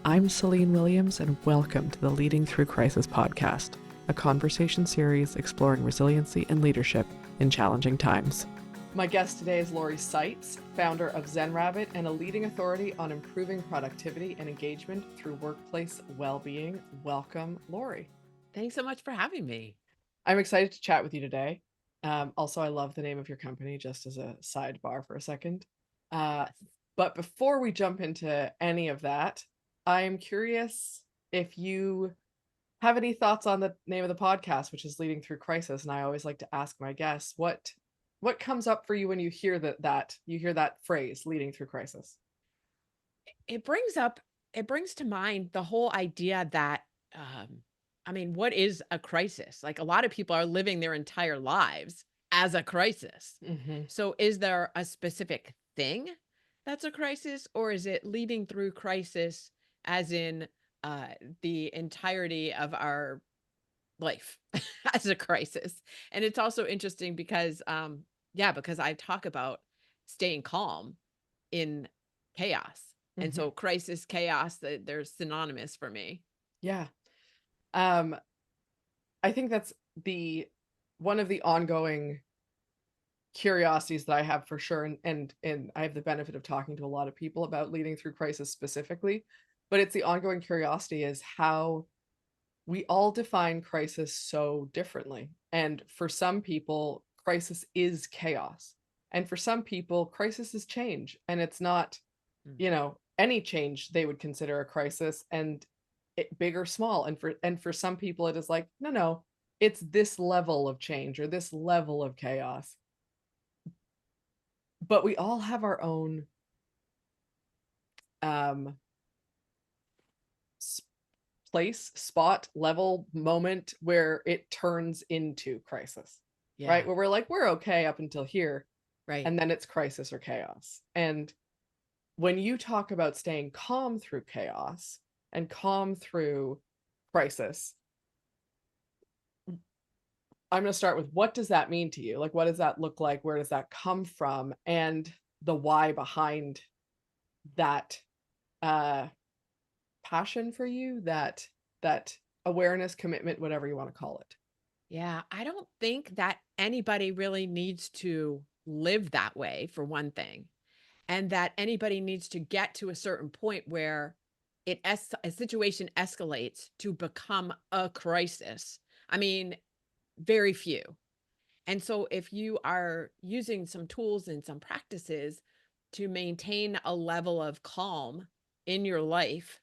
I'm Celine Williams, and welcome to the Leading Through Crisis podcast, a conversation series exploring resiliency and leadership in challenging times. My guest today is Lori Saitz, founder of ZEN and a leading authority on improving productivity and engagement through workplace well-being. Welcome, Lori. Thanks so much for having me. I'm excited to chat with you today. Also, I love the name of your company, just as a sidebar for a second. But before we jump into any of that, I am curious if you have any thoughts on the name of the podcast, which is Leading Through Crisis. And I always like to ask my guests, what comes up for you when you hear that phrase, leading through crisis? It brings to mind the whole idea that, what is a crisis? Like, a lot of people are living their entire lives as a crisis. Mm-hmm. So is there a specific thing that's a crisis, or is it leading through crisis as in the entirety of our life as a crisis? And it's also interesting because, because I talk about staying calm in chaos. And Mm-hmm. so crisis, chaos, they're synonymous for me. Yeah. Um, I think that's one of the ongoing curiosities that I have for sure. And I have the benefit of talking to a lot of people about leading through crisis specifically, but it's the ongoing curiosity is how we all define crisis so differently. And for some people, crisis is chaos. And for some people, crisis is change. And it's not, Mm. any change they would consider a crisis, and big or small. And for some people, it is like, no, it's this level of change or this level of chaos. But we all have our own um place, spot, level, moment where it turns into crisis, right? Yeah, Where we're like, we're okay up until here, right. and then it's crisis or chaos. And when you talk about staying calm through chaos and calm through crisis, I'm going to start with, what does that mean to you? Like, what does that look like? Where does that come from? And the why behind that uh passion for you, that awareness, commitment, whatever you want to call it. Yeah, I don't think that anybody really needs to live that way, for one thing, and that anybody needs to get to a certain point where a situation escalates to become a crisis. I mean, very few. And so if you are using some tools and some practices to maintain a level of calm in your life,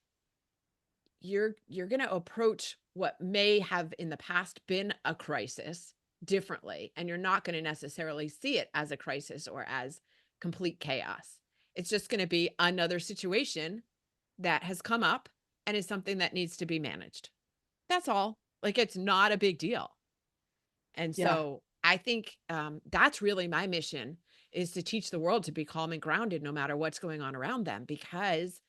you're going to approach what may have in the past been a crisis differently, and you're not going to necessarily see it as a crisis or as complete chaos. It's just going to be another situation that has come up and is something that needs to be managed. That's all. Like, it's not a big deal. And Yeah. so I think that's really my mission, is to teach the world to be calm and grounded no matter what's going on around them. Because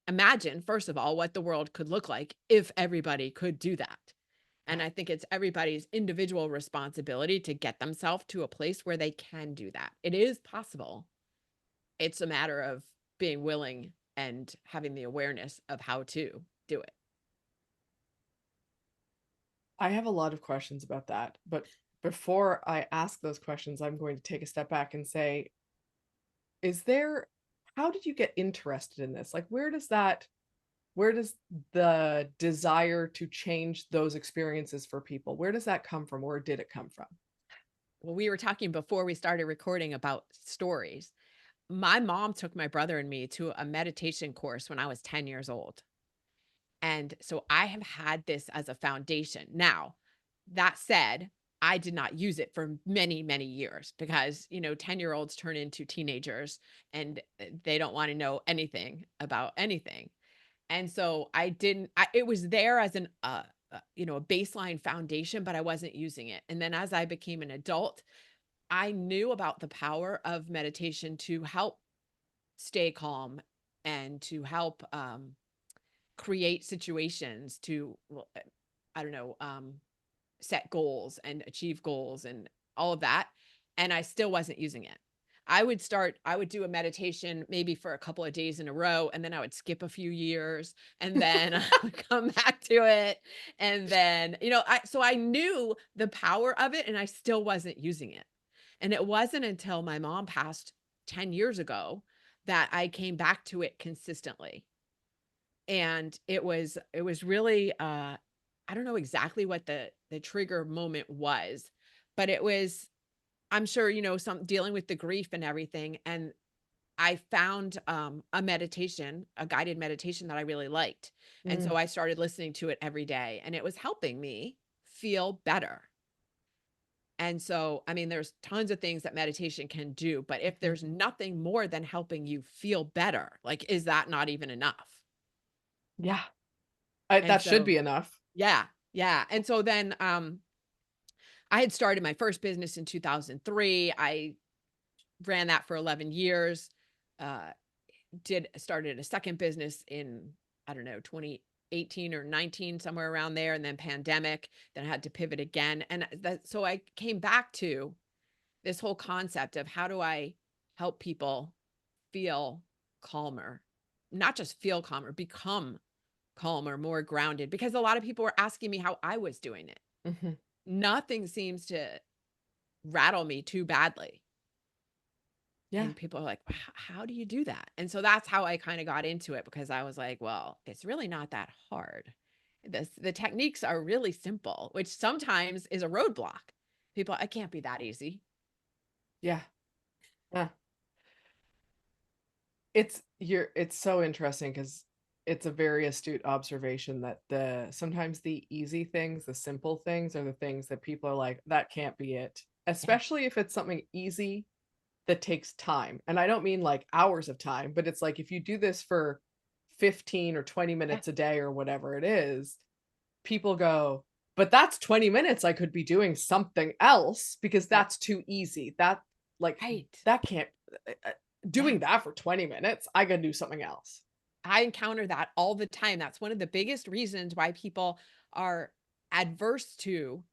imagine, first of all, what the world could look like if everybody could do that. And I think it's everybody's individual responsibility to get themselves to a place where they can do that. It is possible. It's a matter of being willing and having the awareness of how to do it. I have a lot of questions about that, but before I ask those questions, I'm going to take a step back and say, is there how did you get interested in this? Like, where does the desire to change those experiences for people, where does that come from? Where did it come from? Well, we were talking before we started recording about stories. My mom took my brother and me to a meditation course when I was 10 years old. And so I have had this as a foundation. Now, that said, I did not use it for many, many years because, 10-year-olds turn into teenagers and they don't want to know anything about anything. And so it was there as a baseline foundation, but I wasn't using it. And then as I became an adult, I knew about the power of meditation to help stay calm and to help create situations to, well, I don't know, set goals and achieve goals and all of that. And I still wasn't using it. I would do a meditation maybe for a couple of days in a row, and then I would skip a few years, and then I would come back to it. And then, so I knew the power of it and I still wasn't using it. And it wasn't until my mom passed 10 years ago that I came back to it consistently. And it was really I don't know exactly what the trigger moment was, but it was, I'm sure, some dealing with the grief and everything. And I found a meditation, a guided meditation that I really liked. And Mm, so I started listening to it every day and it was helping me feel better. And so, I mean, there's tons of things that meditation can do, but if mhm. there's nothing more than helping you feel better, like, is that not even enough? Yeah, And that should so, be enough. yeah, yeah. And so then, I had started my first business in 2003. I ran that for 11 years. Uh, did started a second business in, I don't know, 2018 or 19, somewhere around there, and then pandemic. Then I had to pivot again, and so I came back to this whole concept of how do I help people feel calmer, not just feel calmer, become calmer, more grounded. Because a lot of people were asking me how I was doing it. Mhm. Nothing seems to rattle me too badly. Yeah, And people are like, How do you do that?" And so that's how I kinda got into it because I was like, "Well, it's really not that hard. The techniques are really simple," which sometimes is a roadblock. People, "It can't be that easy." yeah, yeah. It's so interesting because it's a very astute observation that sometimes the easy things, the simple things are the things that people are like, "That can't be it." Yeah, Especially if it's something easy that takes time, and I don't mean, like, hours of time, but it's like if you do this for 15 or 20 yeah, minutes a day or whatever it is, people go, "But that's 20 minutes I could be doing something else because right, that's too easy. That like, right. that can't Yeah. doing that for 20 minutes, I gotta do something else." I encounter that all the time. That's one of the biggest reasons why people are adverse to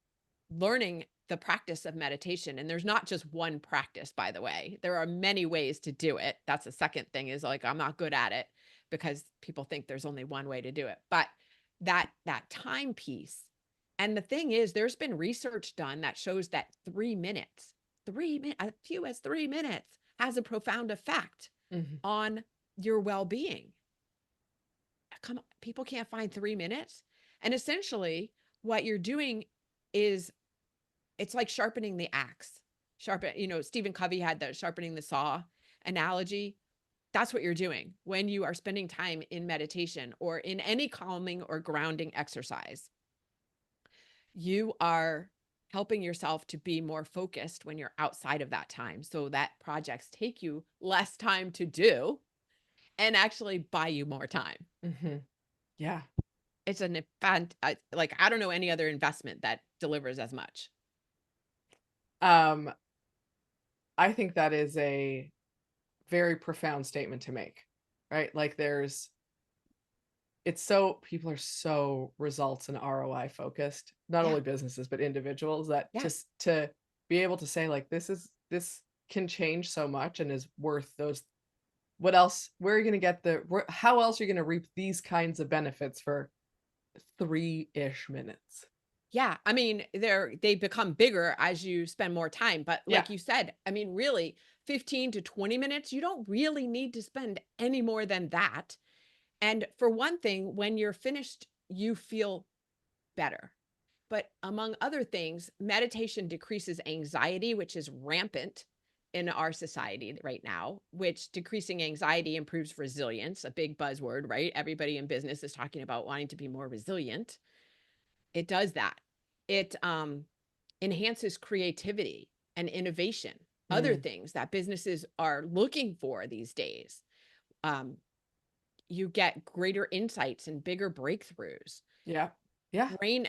learning the practice of meditation. And there's not just one practice, by the way. There are many ways to do it. That's the second thing is like I'm not good at it because people think there's only one way to do it. But that time piece. And the thing is there's been research done that shows that 3 minutes, 3 minutes, as few as 3 minutes has a profound effect Mhm, on your well-being. Come on, people can't find 3 minutes. And essentially what you're doing is it's like sharpening the axe. Stephen Covey had the sharpening the saw analogy. That's what you're doing when you are spending time in meditation or in any calming or grounding exercise. You are helping yourself to be more focused when you're outside of that time so that projects take you less time to do and actually buy you more time. mhm. Yeah. It's an fant like, I don't know any other investment that delivers as much. Um, I think that is a very profound statement to make, right? Like, it's so people are so results and ROI focused, not Yeah, only businesses, but individuals that yeah, to be able to say, like, this can change so much and is worth those what else where are you gonna get how else are you gonna reap these kinds of benefits for 3-ish minutes? yeah. I mean, they become bigger as you spend more time, but Yeah. like you said, I mean, really, 15 to 20 minutes, you don't really need to spend any more than that. And for one thing, when you're finished, you feel better. But among other things, meditation decreases anxiety, which is rampant in our society right now, which decreasing anxiety improves resilience, a big buzzword, right? Everybody in business is talking about wanting to be more resilient. It does that. It enhances creativity and innovation, other Mm, things that businesses are looking for these days. Um, you get greater insights and bigger breakthroughs. yeah. Yeah. Brain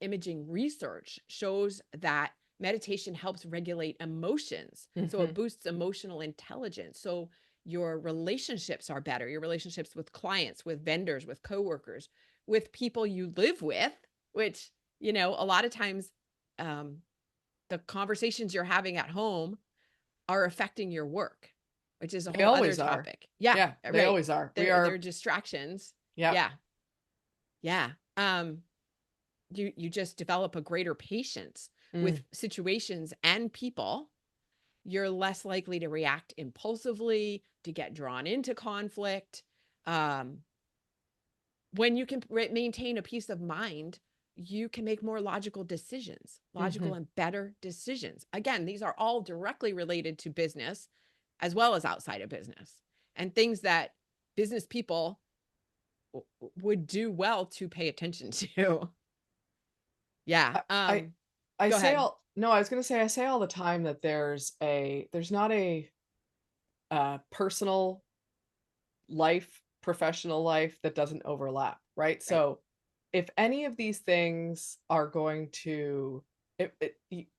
imaging research shows that meditation helps regulate emotions. So it Mhm. boosts emotional intelligence. So your relationships are better. Your relationships with clients, with vendors, with coworkers, with people you live with, which, a lot of times um, the conversations you're having at home are affecting your work, which is a They whole other always are. topic. Yeah, Yeah, they right. always are. We They're are. distractions. Yeah. Yeah. Yeah. You just develop a greater patience Mm, with situations and people. You're less likely to react impulsively, to get drawn into conflict. Um, when you can maintain a peace of mind, you can make more logical decisions, mhm. logical and better decisions. Again, these are all directly related to business as well as outside of business, and things that business people would do well to pay attention to. Yeah. I I I Go say ahead. all no, I was gonna say I say all the time that there's not a, personal life, professional life that doesn't overlap, right? Right. So, if any of these things are going to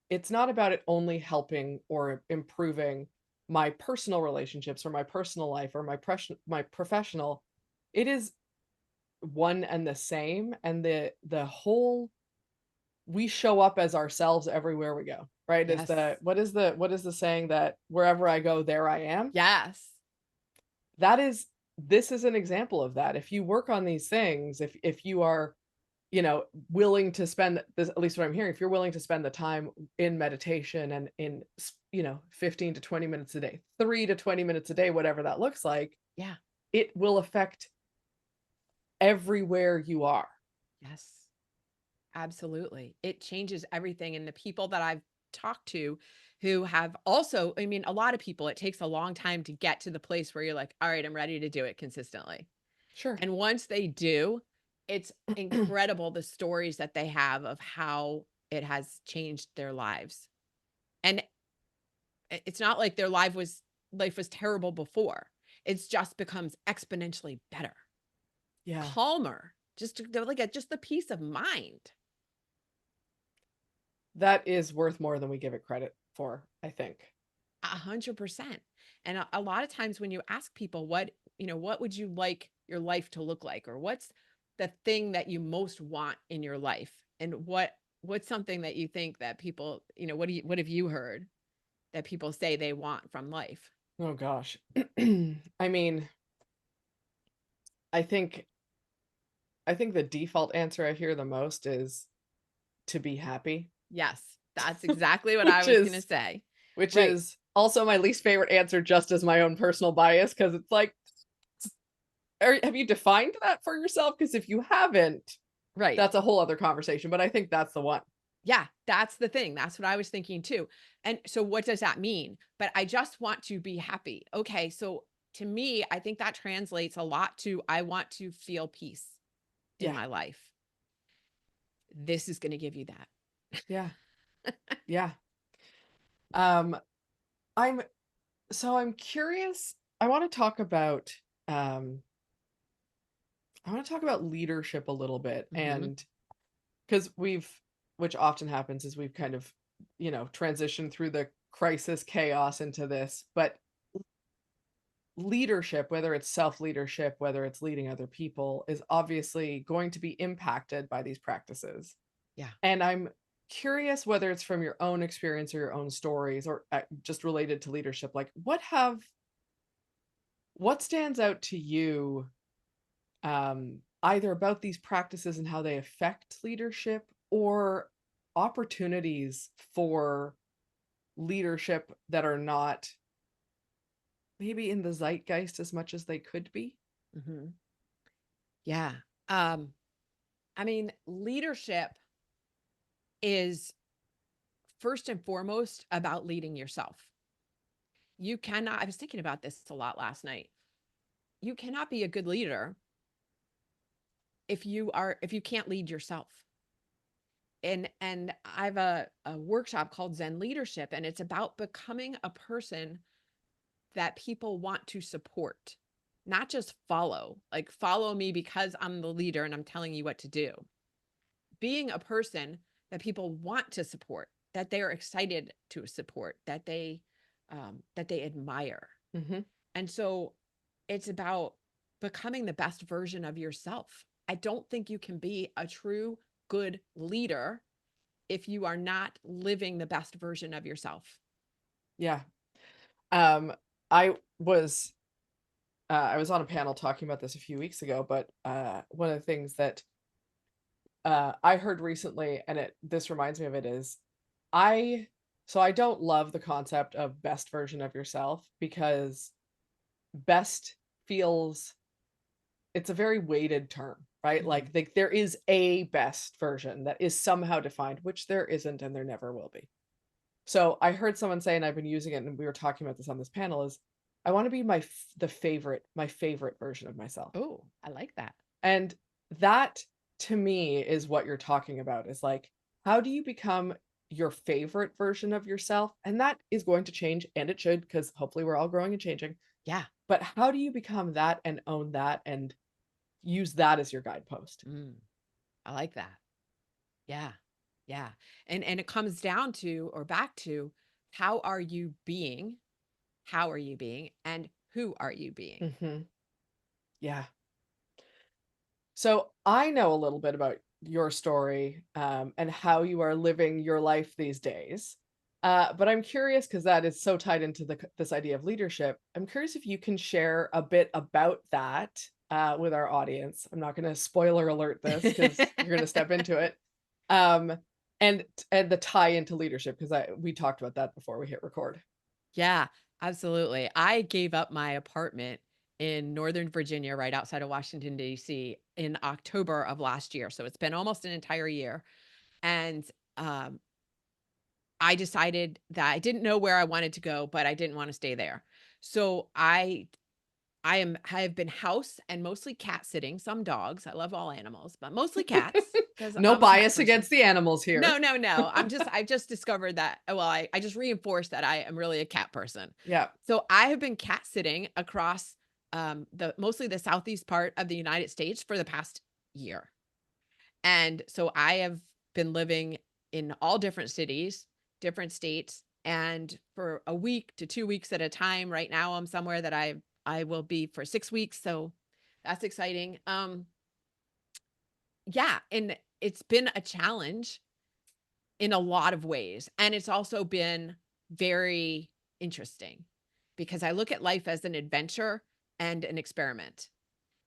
it's not about it only helping or improving my personal relationships or my personal life or my professional. It is one and the same, and the whole we show up as ourselves everywhere we go, right? Is Yes. the what is the saying that wherever I go, there I am? Yes. That is this is an example of that. If you work on these things, if you are, willing to spend this, at least what I'm hearing, if you're willing to spend the time in meditation and 15 to 20 minutes a day, 3 to 20 minutes a day, whatever that looks like, Yeah. it will affect everywhere you are. Yes. Absolutely. It changes everything. And the people that I've talked to who have also, I mean, a lot of people, it takes a long time to get to the place where you're like, all right, I'm ready to do it consistently. Sure. And once they do, it's incredible the stories that they have of how it has changed their lives. And it's not like their life was terrible before. It's just becomes exponentially better, Yeah. calmer, just the peace of mind. That is worth more than we give it credit for, I think. 100%. And a lot of times when you ask people what would you like your life to look like? Or what's the thing that you most want in your life? And what's something that you think that people, what have you heard that people say they want from life? Oh gosh. I mean, I think I think the default answer I hear the most is to be happy, Yes, that's exactly what I which was gonna is say. which Right. is also my least favorite answer just as my own personal bias because it's like, have you defined that for yourself? Because if you haven't, Right. that's a whole other conversation, but I think that's the one. Yeah, that's the thing. That's what I was thinking too. And so what does that mean? But I just want to be happy. Okay, so to me, I think that translates a lot to I want to feel peace in Yeah. my life. This is going to give you that. Yeah. Yeah. Um, I'm I'm curious. I want to talk about um I want to talk about leadership a little bit. Mhm. And because which often happens is we've kind of, transitioned through the crisis chaos into this, but leadership, whether it's self leadership, whether it's leading other people, is obviously going to be impacted by these practices. Yeah. And I'm curious whether it's from your own experience or your own stories or just related to leadership, like what stands out to you, either about these practices and how they affect leadership or opportunities for leadership that are not maybe in the zeitgeist as much as they could be? Mhm. Yeah. Um I mean, leadership is first and foremost about leading yourself. You cannot I was thinking about this a lot last night. You cannot be a good leader if you can't lead yourself. And I have a workshop called Zen Leadership, and it's about becoming a person that people want to support, not just follow. Like follow me because I'm the leader and I'm telling you what to do. Being a person that people want to support, that they are excited to support, that they admire. Mhm. And so it's about becoming the best version of yourself. I don't think you can be a true good leader if you are not living the best version of yourself. Yeah. Um, I was I was on a panel talking about this a few weeks ago, but one of the things that I heard recently, and this reminds me of it, is I I don't love the concept of best version of yourself because best feels it's a very weighted term, right? Mhm. Like there is a best version that is somehow defined, which there isn't and there never will be. So I heard someone say, and I've been using it, and we were talking about this on this panel, is I want to be my favorite version of myself. Oh, I like that. And that to me is what you're talking about is like, how do you become your favorite version of yourself? And that is going to change, and it should, because hopefully we're all growing and changing. Yeah. But how do you become that and own that and use that as your guidepost? Mm, I like that. Yeah. Yeah. And it comes down to or back to how are you being? How are you being? And who are you being? Hmm. Yeah. So I know a little bit about your story and how you are living your life these days. But I'm curious because that is so tied into this idea of leadership. I'm curious if you can share a bit about that with our audience. I'm not going to spoiler alert this because you're going to step into it. Um, and the tie into leadership because I we talked about that before we hit record. Yeah, absolutely. I gave up my apartment in Northern Virginia, right outside of Washington, D.C., in October of last year. So it's been almost an entire year. And um, I decided that I didn't know where I wanted to go, but I didn't want to stay there. So I have been house and mostly cat sitting, some dogs. I love all animals, but mostly cats because No I'm a cat bias person. against the animals No, here. no, no. I've just discovered that well, I just reinforced that I am really a cat person. Yeah. So I have been cat sitting across the mostly the southeast part of the United States for the past year. And so I have been living in all different cities, different states, and for a week to 2 weeks at a time. Right now I'm somewhere that I will be for 6 weeks, so that's exciting. Yeah, and it's been a challenge in a lot of ways, and it's also been very interesting because I look at life as an adventure and an experiment.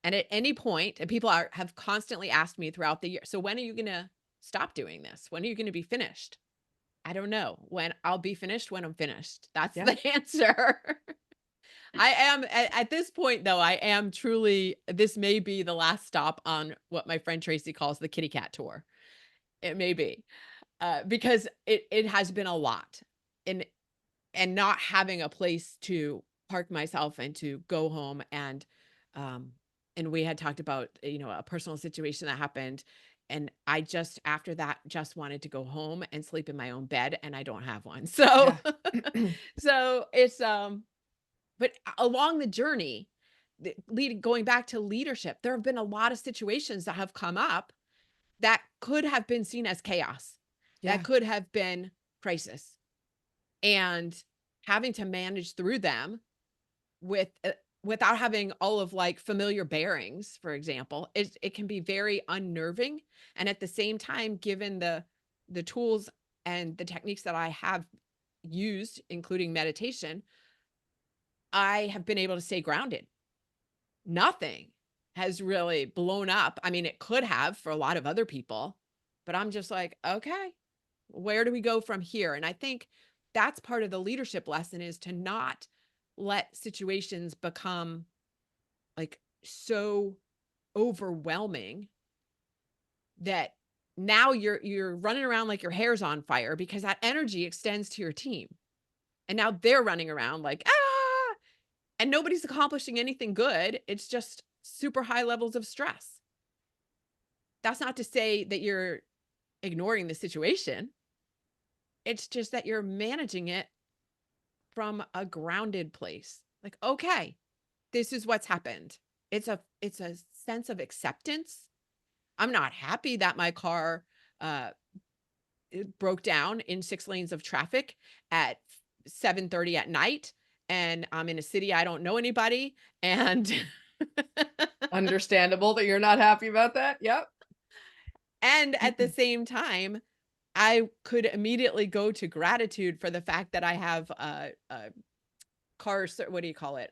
And at any point, and people have constantly asked me throughout the year, "So when are you gonna stop doing this? When are you gonna be finished?" I don't know. When I'll be finished when I'm finished. That's Yeah. the answer. I am at this point though, I am truly this may be the last stop on what my friend Tracy calls the kitty cat tour. It may be. Because it has been a lot. And not having a place to park myself and to go home um and we had talked about, a personal situation that happened, and I just after that just wanted to go home and sleep in my own bed, and I don't have one. So Yeah. so it's but along the journey, going back to leadership, there have been a lot of situations that have come up that could have been seen as chaos, that Yeah. could have been crisis, and having to manage through them with without having all of like familiar bearings, for example, it can be very unnerving. And at the same time, given the tools and the techniques that I have used, including meditation, I have been able to stay grounded. Nothing has really blown up. I mean, it could have for a lot of other people, but I'm just like, okay, where do we go from here? And I think that's part of the leadership lesson is to not let situations become like so overwhelming that now you're running around like your hair's on fire because that energy extends to your team. And now they're running around like, ah, and nobody's accomplishing anything good. It's just super high levels of stress. That's not to say that you're ignoring the situation. It's just that you're managing it from a grounded place. Like, okay, this is what's happened. It's a sense of acceptance. I'm not happy that my car uh it broke down in 6 lanes of traffic at 7:30 at night, and I'm in a city I don't know anybody, and Understandable that you're not happy about that. Yep. and at the same time, I could immediately go to gratitude for the fact that I have what do you call it?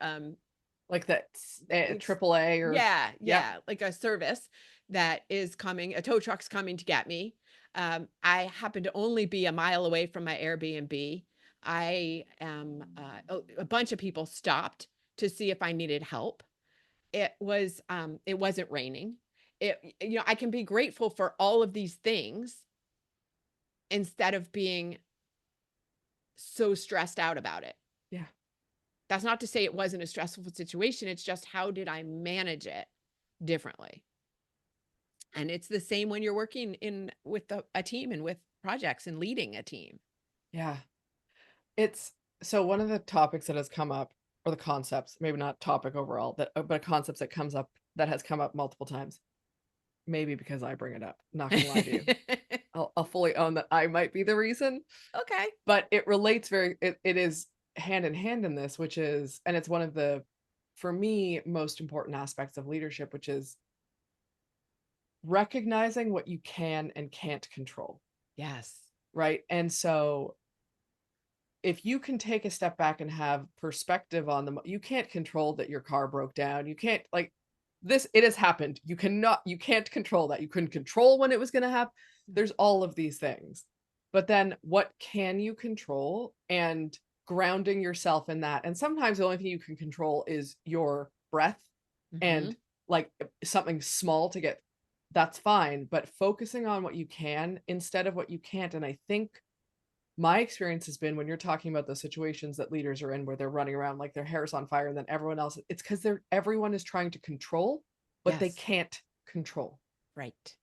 Like that It's triple A or yeah, yep. yeah, like a service that is coming, a tow truck's coming to get me. I happen to only be a mile away from my Airbnb. I am, a bunch of people stopped to see if I needed help. It wasn't raining. I can be grateful for all of these things instead of being so stressed out about it. Yeah. That's not to say it wasn't a stressful situation. It's just how did I manage it differently? And it's the same when you're working in with a team and with projects and leading a team. Yeah. It's so one of the topics that has come up, or the concepts, maybe not topic overall, that but concepts that comes up that has come up multiple times, maybe because I bring it up, not gonna lie to you. I'll fully own that I might be the reason, Okay. but it relates it is hand in hand in this, which is, and it's one of the, for me, most important aspects of leadership, which is recognizing what you can and can't control, Yes. right? And so if you can take a step back and have perspective on them, you can't control that your car broke down. You can't like this, it has happened. You can't control that. You couldn't control when it was going to happen. There's all of these things. But then what can you control, and grounding yourself in that. And sometimes the only thing you can control is your breath, and Mhm. like something small to get, that's fine, but focusing on what you can instead of what you can't. And I think my experience has been when you're talking about those situations that leaders are in where they're running around like their hair's on fire and then everyone else, it's because everyone is trying to control what they Yes. can't control. Right.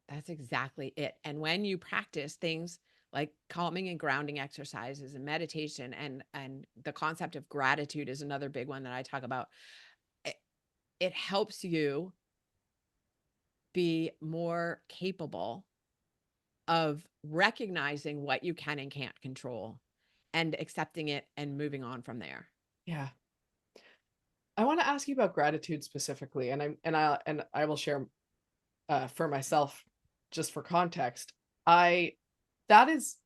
That's exactly it. And when you practice things like calming and grounding exercises and meditation and the concept of gratitude is another big one that I talk about. It, it helps you be more capable of recognizing what you can and can't control and accepting it and moving on from there. Yeah. I want to ask you about gratitude specifically, and I will share for myself, just for context. I that is,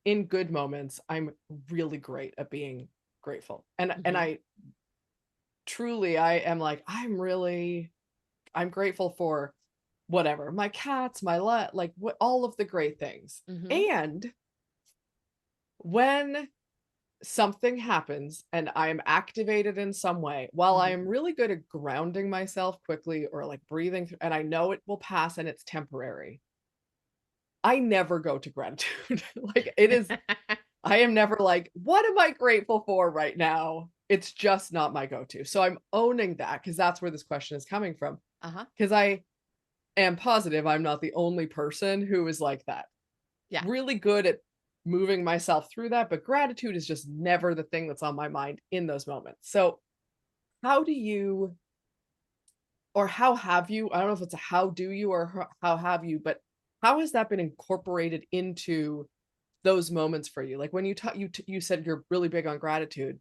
in good moments, I'm really great at being grateful. And Mhm. I truly, I am like, I'm grateful for whatever, my cats, like what, all of the great things. Mhm. And when something happens and I'm activated in some way, while I am Mhm. really good at grounding myself quickly or like breathing through, and I know it will pass and it's temporary, I never go to gratitude. Like it is, I am never like, what am I grateful for right now? It's just not my go-to. So I'm owning that because that's where this question is coming from. Uh-huh. Because I am positive I'm not the only person who is like that. Yeah. Really good at moving myself through that, but gratitude is just never the thing that's on my mind in those moments. So, how do you, or how have you, I don't know if it's a how do you or how have you, but how has that been incorporated into those moments for you? Like when you talk, you said you're really big on gratitude.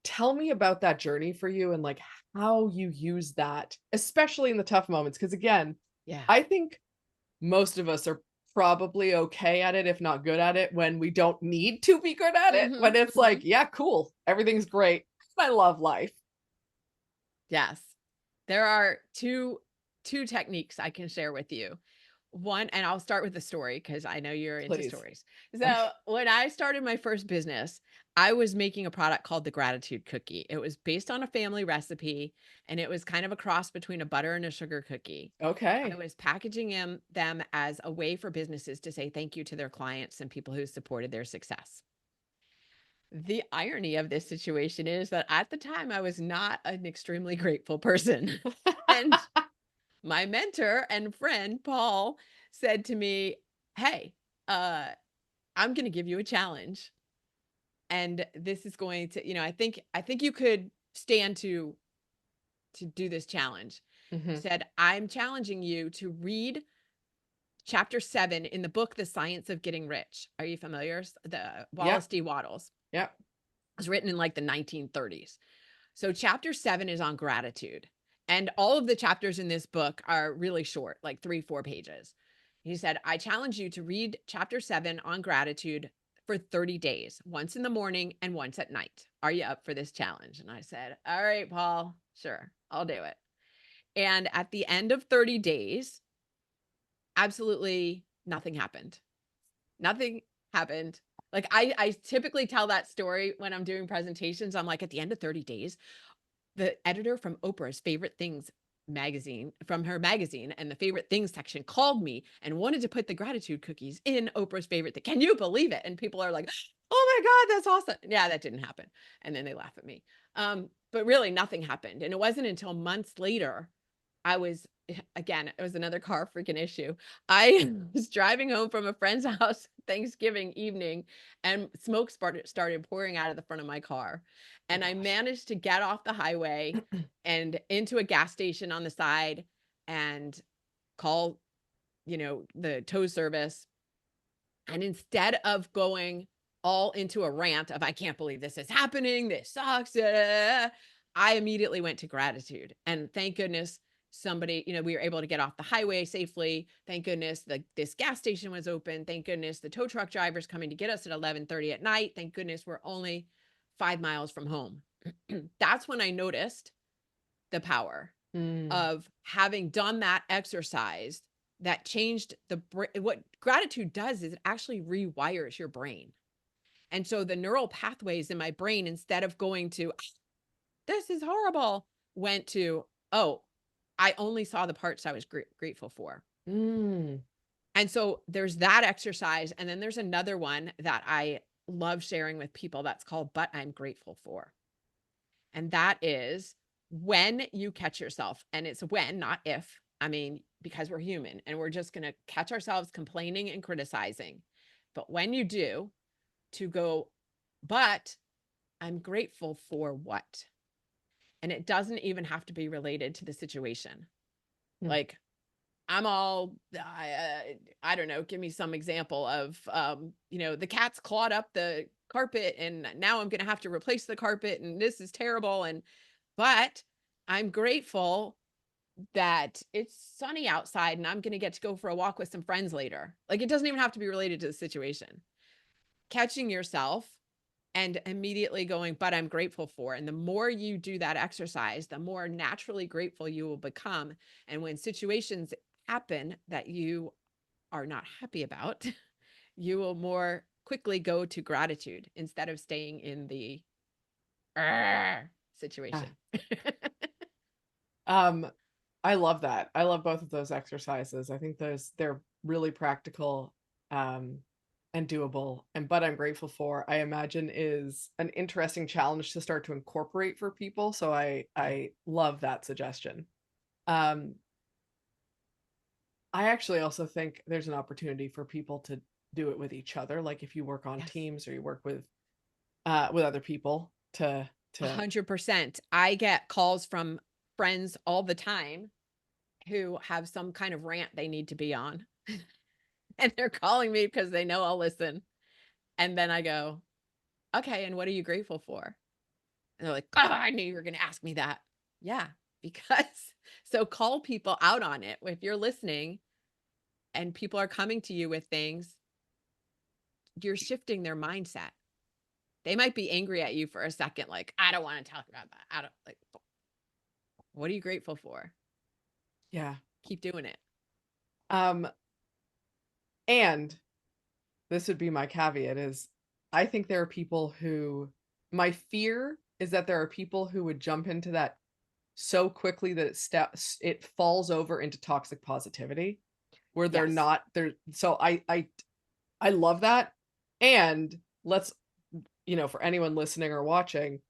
Tell me about that journey for you and like how you use that, especially in the tough moments. Because again, Yeah. I think most of us are probably okay at it, if not good at it, when we don't need to be good at it. When Mhm. it's like, Mhm. yeah, cool, everything's great. I love life. Yes. There are two techniques I can share with you. One, and I'll start with the story because I know you're into Please. stories. Okay. So, when I started my first business, I was making a product called the gratitude cookie. It was based on a family recipe and it was kind of a cross between a butter and a sugar cookie. I Okay. was packaging them as a way for businesses to say thank you to their clients and people who supported their success. The irony of this situation is that at the time I was not an extremely grateful person. And my mentor and friend, Paul, said to me, "Hey, uh, I'm going to give you a challenge. And this is going to, I think you could stand to do this challenge." He Mhm. said, "I'm challenging you to read chapter 7 in the book The Science of Getting Rich." Are you familiar? The Yep. Wallace D. Waddles. Yep. It was written in like the 1930s. So chapter 7 is on gratitude. And all of the chapters in this book are really short, like 3, 4 pages. He said, "I challenge you to read chapter 7 on gratitude for 30 days, once in the morning and once at night. Are you up for this challenge?" And I said, "All right, Paul, sure, I'll do it." And at the end of 30 days, absolutely nothing happened. Nothing happened. Like, I typically tell that story when I'm doing presentations. I'm like, at the end of 30 days, the editor from Oprah's Favorite Things magazine, from her magazine and the favorite things section, called me and wanted to put the gratitude cookies in Oprah's favorite thing. Can you believe it? And people are like, "Oh my God, that's awesome." Yeah, that didn't happen. And then they laugh at me. But really nothing happened. And it wasn't until months later I was again, it was another car freaking issue. I was driving home from a friend's house Thanksgiving evening, and smoke started pouring out of the front of my car. Oh And I gosh. managed to get off the highway and into a gas station on the side and call, the tow service. And instead of going all into a rant of, "I can't believe this is happening, this sucks," I immediately went to gratitude. And thank goodness somebody, we were able to get off the highway safely. Thank goodness this gas station was open. Thank goodness the tow truck driver's coming to get us at 11:30 at night. Thank goodness we're only 5 miles from home. That's when I noticed the power Mm, of having done that exercise that changed what gratitude does is it actually rewires your brain. And so the neural pathways in my brain, instead of going to, "Ah, this is horrible," went to, "Oh, I only saw the parts I was grateful for." mm, And so there's that exercise. And then there's another one that I love sharing with people that's called "But I'm Grateful For." And that is when you catch yourself, and it's when, not if. I mean, because we're human and we're just going to catch ourselves complaining and criticizing. But when you do, to go, "But I'm grateful for what?" And it doesn't even have to be related to the situation. mm. Like, I'm all, I don't know, give me some example of, the cat's clawed up the carpet and now I'm going to have to replace the carpet and this is terrible. But I'm grateful that it's sunny outside and I'm going to get to go for a walk with some friends later. Like, it doesn't even have to be related to the situation. Catching yourself and immediately going, "But I'm grateful for." And the more you do that exercise, the more naturally grateful you will become. And when situations happen that you are not happy about, you will more quickly go to gratitude instead of staying in the "Arr" Yeah. situation. Um, I love that. I love both of those exercises. I think they're really practical, um, and doable. And but I'm grateful for, I imagine, is an interesting challenge to start to incorporate for people. So Yeah. I love that suggestion. Um, I actually also think there's an opportunity for people to do it with each other. Like if you work on Yes. teams or you work with other people to 100%. I get calls from friends all the time who have some kind of rant they need to be on. And they're calling me because they know I'll listen. And then I go, "Okay, and what are you grateful for?" And they're like, "Oh, I knew you were gonna ask me that." Yeah, because so call people out on it. If you're listening and people are coming to you with things, you're shifting their mindset. They might be angry at you for a second, like, "I don't wanna talk about that. I don't like, what are you grateful for? yeah. Keep doing it." Um, and this would be my caveat is I think there are people who my fear is that there are people who would jump into that so quickly that it falls over into toxic positivity where they're Yes. not there. So I love that. And let's, for anyone listening or watching,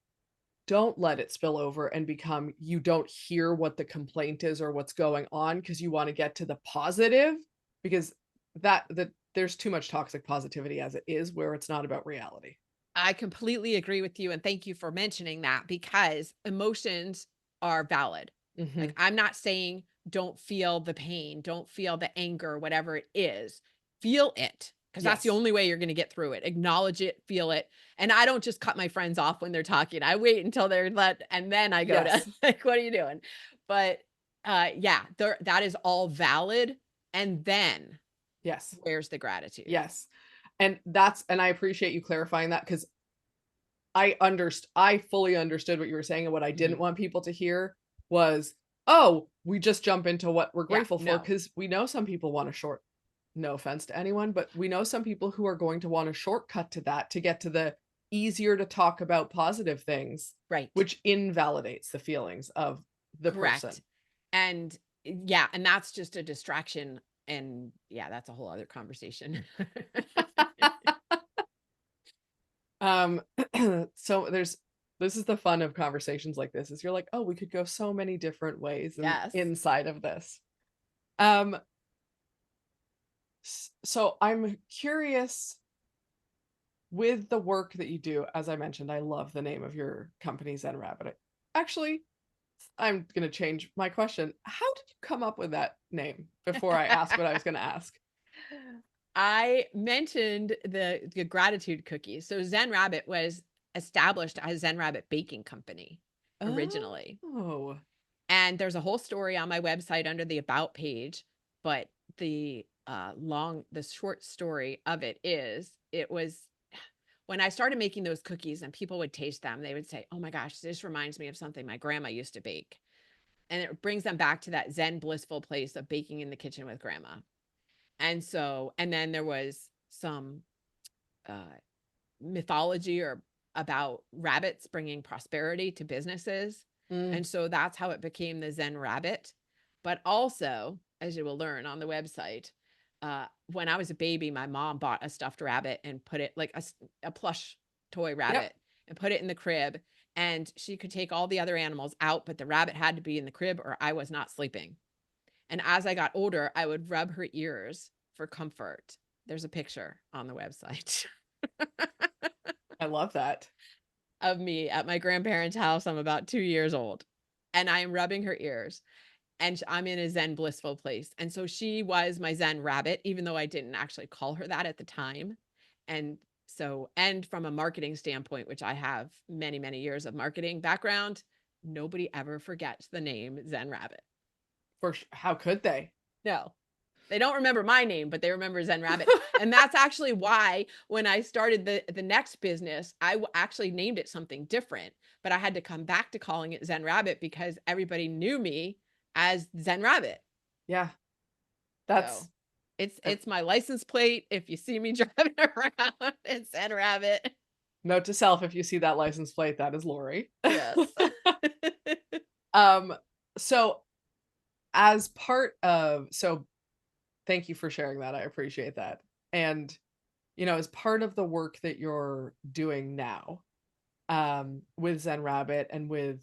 don't let it spill over and become you don't hear what the complaint is or what's going on because you want to get to the positive because that there's too much toxic positivity as it is where it's not about reality. I completely agree with you, and thank you for mentioning that because emotions are valid. Like, Mhm. I'm not saying don't feel the pain, don't feel the anger, whatever it is. Feel it, because that's the Yes. only way you're gonna get through it. Acknowledge it, feel it, and I don't just cut my friends off when they're talking. I wait until they're let and then I go to, Yes. like, "What are you doing?" But, yeah, that is all valid, and then Yes. where's the gratitude? Yes. And I appreciate you clarifying that, because I fully understood what you were saying, and what I didn't Mhm. want people to hear was, "Oh, we just jump into what we're Yeah, grateful for," no. because we know some people want a short no offense to anyone, but we know some people who are going to want a shortcut to that to get to the easier to talk about positive things, Right. which invalidates the feelings of the Correct. person. And yeah, and that's just a distraction. And yeah, that's a whole other conversation. Um, so this is the fun of conversations like this, is you're like, "Oh, we could go so many different ways and Yes. inside of this." Um, so I'm curious, with the work that you do, as I mentioned, I love the name of your company, Zen Rabbit. Actually, I'm gonna change my question. How did you come up with that name before I ask what I was gonna ask? I mentioned the gratitude cookies. So Zen Rabbit was established as Zen Rabbit Baking Company originally. Oh, And there's a whole story on my website under the about page, but the short story of it is, it was when I started making those cookies and people would taste them, they would say, "Oh my gosh, this reminds me of something my grandma used to bake." And it brings them back to that Zen blissful place of baking in the kitchen with grandma. And then there was some uh, mythology or about rabbits bringing prosperity to businesses. mm, And so that's how it became the Zen rabbit. But also, as you will learn on the website, when I was a baby, my mom bought a stuffed rabbit and put it like a plush toy yep. rabbit and put it in the crib. And she could take all the other animals out, but the rabbit had to be in the crib or I was not sleeping. And as I got older, I would rub her ears for comfort. There's a picture on the website I love that. of me at my grandparents' house. I'm about 2 years old, and I am rubbing her ears, and I'm in a Zen blissful place. And so she was my Zen rabbit, even though I didn't actually call her that at the time. And and from a marketing standpoint, which I have many, many years of marketing background, nobody ever forgets the name Zen Rabbit. How could they? No. They don't remember my name, but they remember Zen Rabbit. And that's actually why when I started the next business, actually named it something different, but I had to come back to calling it Zen Rabbit because everybody knew me as Zen Rabbit. Yeah, So that's a it's my license plate. If you see me driving around, it's Zen Rabbit. note to self, if you see that license plate, that is Lori. Yes. Um, so as part of so thank you for sharing that, I appreciate that. And, as part of the work that you're doing now, with Zen Rabbit, and with,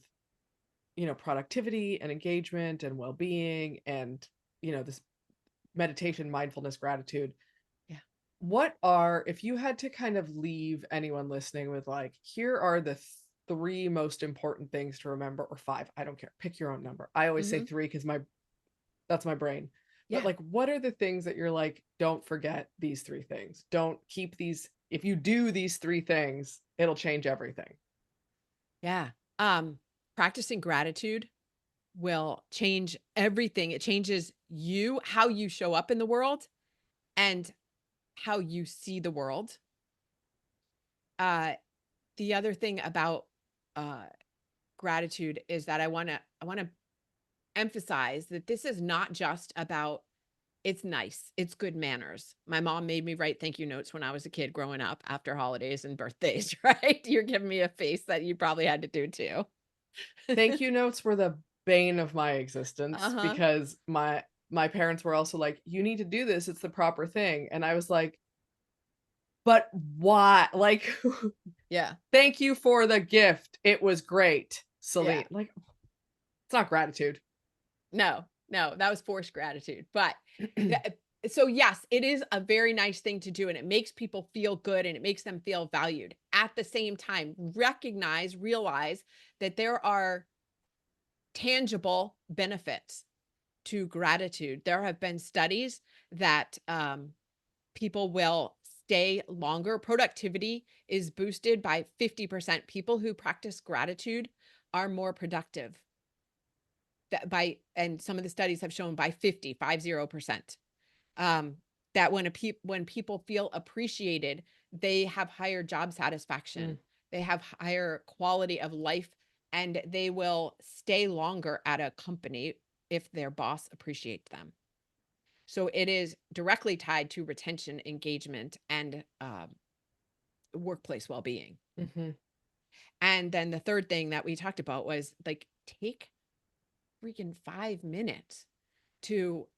productivity and engagement and well-being, and, this meditation, mindfulness, gratitude, Yeah. what are, if you had to kind of leave anyone listening with, like, here are the three most important things to remember, or five, I don't care, pick your own number. I always say Mhm. three because that's my brain. But, Yeah. like, what are the things that you're like, don't forget these three things? Don't keep these, if you do these three things, it'll change everything. Yeah. Practicing gratitude will change everything. It changes you, how you show up in the world and how you see the world. Uh, the other thing about uh, gratitude is that I want to emphasize that this is not just about it's nice, it's good manners. My mom made me write thank you notes when I was a kid growing up after holidays and birthdays, right? You're giving me a face that you probably had to do too. Thank you notes were the bane of my existence, Uh-huh. because my parents were also like, "You need to do this, it's the proper thing." And I was like, "But why?" Like, Yeah. "Thank you for the gift. It was great, Yeah. Celine." Like, it's not gratitude. No, no, that was forced gratitude. But so yes, it is a very nice thing to do and it makes people feel good and it makes them feel valued. At the same time, realize that there are tangible benefits to gratitude. There have been studies that people will stay longer. Productivity is boosted by 50%. People who practice gratitude are more productive and some of the studies have shown by 50%. that when people feel appreciated, they have higher job Mm, satisfaction, they have higher quality of life, and they will stay longer at a company if their boss appreciates them. So it is directly tied to retention, engagement, and workplace well-being. mhm, And then the third thing that we talked about was like take freaking 5 minutes to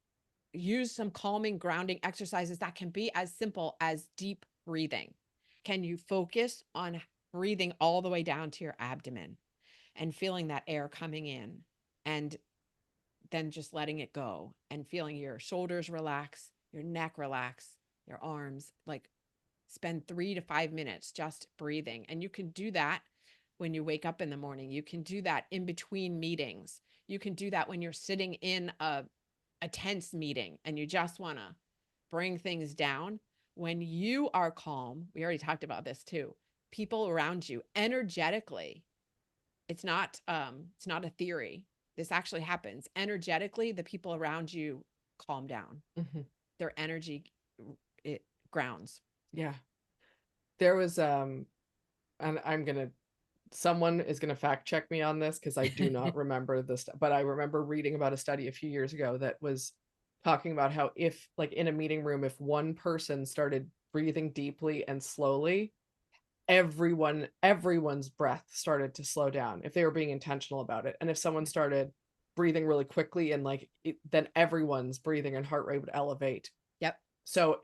use some calming, grounding exercises that can be as simple as deep breathing. Can you focus on breathing all the way down to your abdomen and feeling that air coming in and then just letting it go and feeling your shoulders relax, your neck relax, your arms, like spend 3 to 5 minutes just breathing. And you can do that when you wake up in the morning. You can do that in between meetings. You can do that when you're sitting in a tense meeting and you just want to bring things down. When you are calm, we already talked about this too. People around you energetically, it's not a theory. This actually happens. Energetically, the people around you calm down. mhm. Their energy it grounds. Yeah. There was, and someone is gonna fact check me on this because I do not remember this, but I remember reading about a study a few years ago that was talking about how if, like, in a meeting room, if one person started breathing deeply and slowly, everyone's breath started to slow down if they were being intentional about it. And if someone started breathing really quickly and then everyone's breathing and heart rate would elevate. Yep. So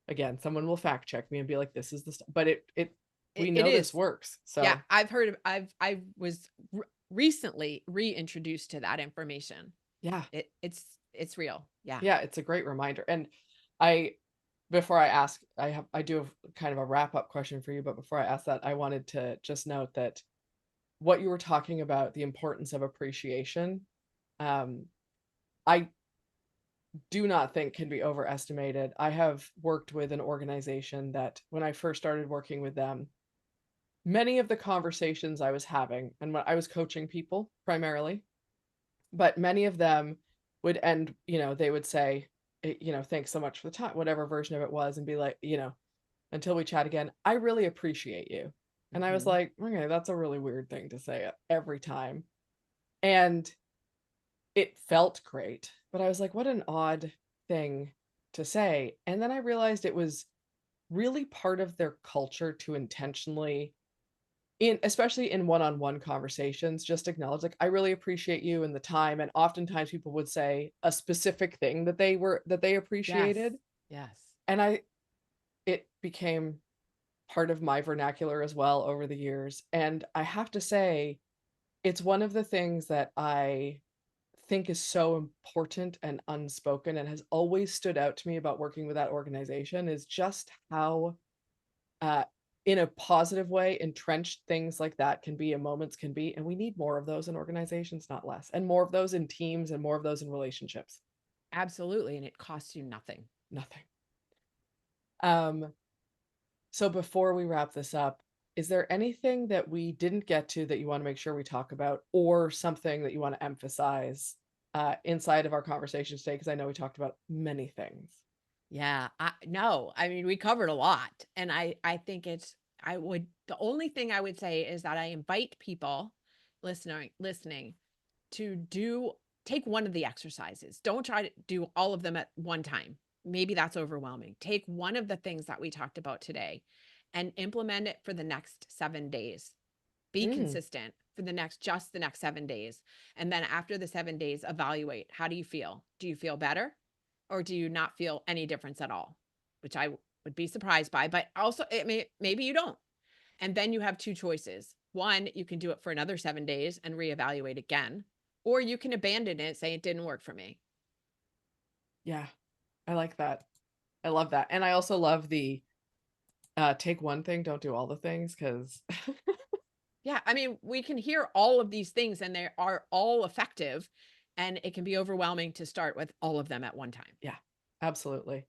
again, someone will fact check me and be like, this is the stuff, but we It know this is. works. Yeah, So I've heard of I was recently reintroduced to that information. yeah, It's real. Yeah. yeah, it's a great reminder. And I, before I ask, I do have kind of a wrap up question for you, but before I ask that, I wanted to just note that what you were talking about, the importance of appreciation, um, I do not think can be overestimated. I have worked with an organization that when I first started working with them, many of the conversations I was having, and when I was coaching people primarily, but many of them would end, they would say, thanks so much for the time, whatever version of it was, and be like, until we chat again, I really appreciate you. And I was Mhm. like, okay, that's a really weird thing to say every time. And it felt great, but I was like, what an odd thing to say. And then I realized it was really part of their culture to intentionally, in especially in one-on-one conversations, just acknowledge, like, I really appreciate you and the time. And oftentimes people would say a specific thing that they Yes. appreciated. Yes. And it became part of my vernacular as well over the years. And I have to say, it's one of the things that I think is so important and unspoken and has always stood out to me about working with that organization is just how, uh, in a positive way, entrenched things like that can be and moments can be. And we need more of those in organizations, not less, and more of those in teams and more of those in relationships. Absolutely, and it costs you nothing. Nothing. Um, so before we wrap this up, is there anything that we didn't get to that you want to make sure we talk about, or something that you want to emphasize inside of our conversation today? Because I know we talked about many things. Yeah, no, I mean, we covered a lot, and I think the only thing I would say is that I invite people listening to take one of the exercises. Don't try to do all of them at one time. Maybe that's overwhelming. Take one of the things that we talked about today and implement it for the next 7 days. Be Mm, consistent for the next 7 days. And then after the 7 days, evaluate. How do you feel? Do you feel better or do you not feel any difference at all? Which I would be surprised by, but also maybe you don't. And then you have two choices. One, you can do it for another 7 days and reevaluate again, or you can abandon it, say it didn't work for me. yeah, I like that. I love that. And I also love the take one thing, don't do all the things, because Yeah, I mean, we can hear all of these things and they are all effective, and it can be overwhelming to start with all of them at one time. yeah, absolutely.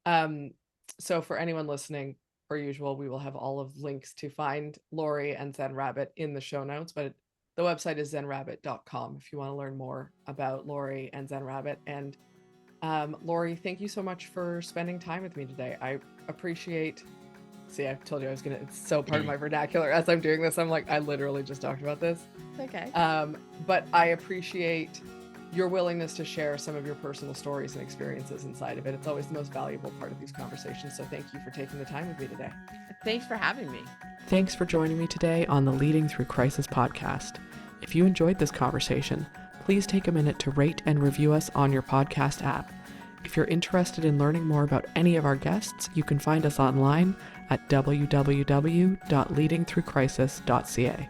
Um, so for anyone listening, per usual, we will have all of links to find Lori and Zen Rabbit in the show notes, but the website is zenrabbit.com if you want to learn more about Lori and Zen Rabbit. And Lori, thank you so much for spending time with me today. I appreciate. See, I told you I was gonna. It's so part of my vernacular as I'm doing this. I'm like, I literally just talked about this. Okay. But I appreciate your willingness to share some of your personal stories and experiences inside of it. It's always the most valuable part of these conversations. So thank you for taking the time with me today. Thanks for having me. Thanks for joining me today on the Leading Through Crisis podcast. If you enjoyed this conversation, please take a minute to rate and review us on your podcast app. If you're interested in learning more about any of our guests, you can find us online at www.leadingthroughcrisis.ca.